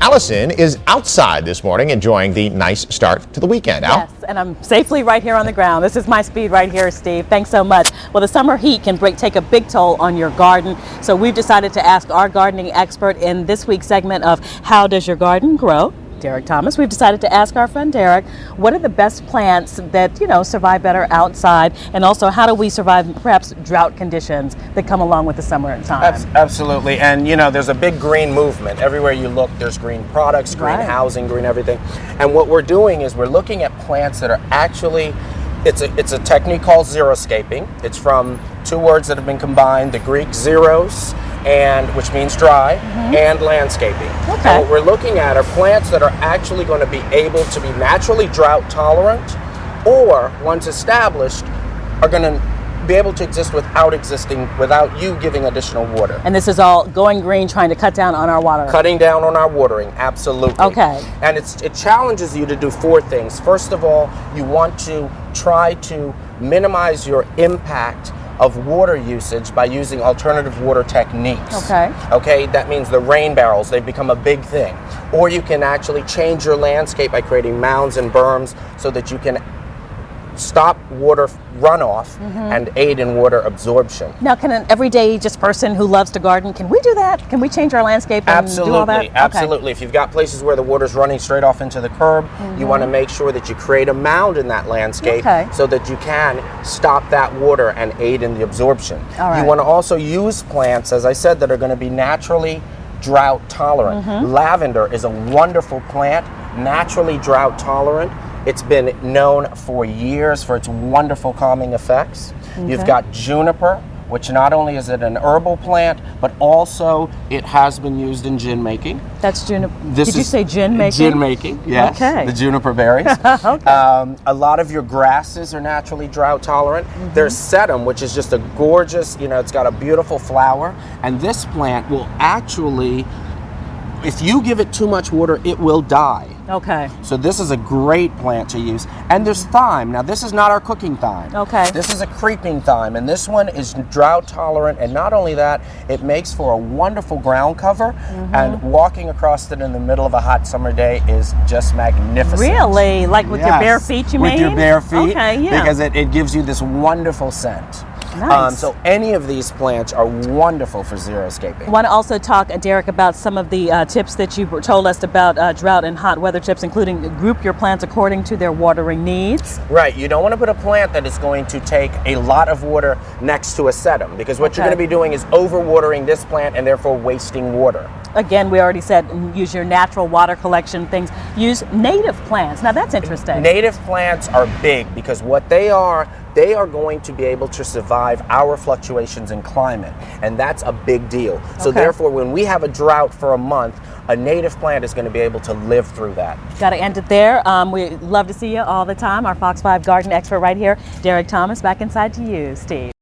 Allison is outside this morning enjoying the nice start to the weekend. Al? Yes, and I'm safely right here on the ground. This is my speed right here, Steve. Thanks so much. Well, the summer heat can take a big toll on your garden, so we've decided to ask our gardening expert in this week's segment of How Does Your Garden Grow? Derek Thomas. We've decided to ask our friend Derek, what are the best plants that, survive better outside, and also how do we survive perhaps drought conditions that come along with the summer time? Absolutely, and there's a big green movement. Everywhere you look, there's green products, green housing, green everything. And what we're doing is we're looking at plants that are actually, it's a technique called xeriscaping. It's from two words that have been combined, the Greek xeros, which means dry, and landscaping. Okay. And what we're looking at are plants that are actually going to be able to be naturally drought tolerant, or once established, are going to be able to exist without you giving additional water. And this is all going green, trying to cut down on our water. Cutting down on our watering, absolutely. Okay. And it challenges you to do four things. First of all, you want to try to minimize your impact of water usage by using alternative water techniques. Okay, that means the rain barrels, they've become a big thing. Or you can actually change your landscape by creating mounds and berms so that you can stop water runoff and aid in water absorption. Now, can an everyday person who loves to garden, can we do that? Can we change our landscape and do all that? Absolutely. If you've got places where the water's running straight off into the curb, you want to make sure that you create a mound in that landscape so that you can stop that water and aid in the absorption. You want to also use plants, as I said, that are going to be naturally drought tolerant. Lavender is a wonderful plant, naturally drought tolerant. It's been known for years for its wonderful calming effects. You've got juniper, which not only is it an herbal plant, but also it has been used in gin making. That's juniper. Did you say gin making? Gin making, yes. Okay. The juniper berries. A lot of your grasses are naturally drought tolerant. There's sedum, which is just a gorgeous, it's got a beautiful flower. And this plant will actually, if you give it too much water, it will die. Okay. So this is a great plant to use. And there's thyme. Now this is not our cooking thyme. Okay. This is a creeping thyme, and this one is drought tolerant, and not only that, it makes for a wonderful ground cover, and walking across it in the middle of a hot summer day is just magnificent. Really? Like with your bare feet, you mean? With your bare feet. Okay, yeah. Because it gives you this wonderful scent. Nice. So any of these plants are wonderful for xeriscaping. I want to also talk, Derek, about some of the tips that you told us about drought and hot weather tips, including group your plants according to their watering needs. Right. You don't want to put a plant that is going to take a lot of water next to a sedum, because what you're going to be doing is overwatering this plant and therefore wasting water. Again, we already said use your natural water collection things. Use native plants. Now that's interesting. Native plants are big because what they are going to be able to survive our fluctuations in climate, and that's a big deal. So therefore, when we have a drought for a month, a native plant is going to be able to live through that. Got to end it there. We love to see you all the time. Our Fox 5 garden expert right here, Derek Thomas. Back inside to you, Steve.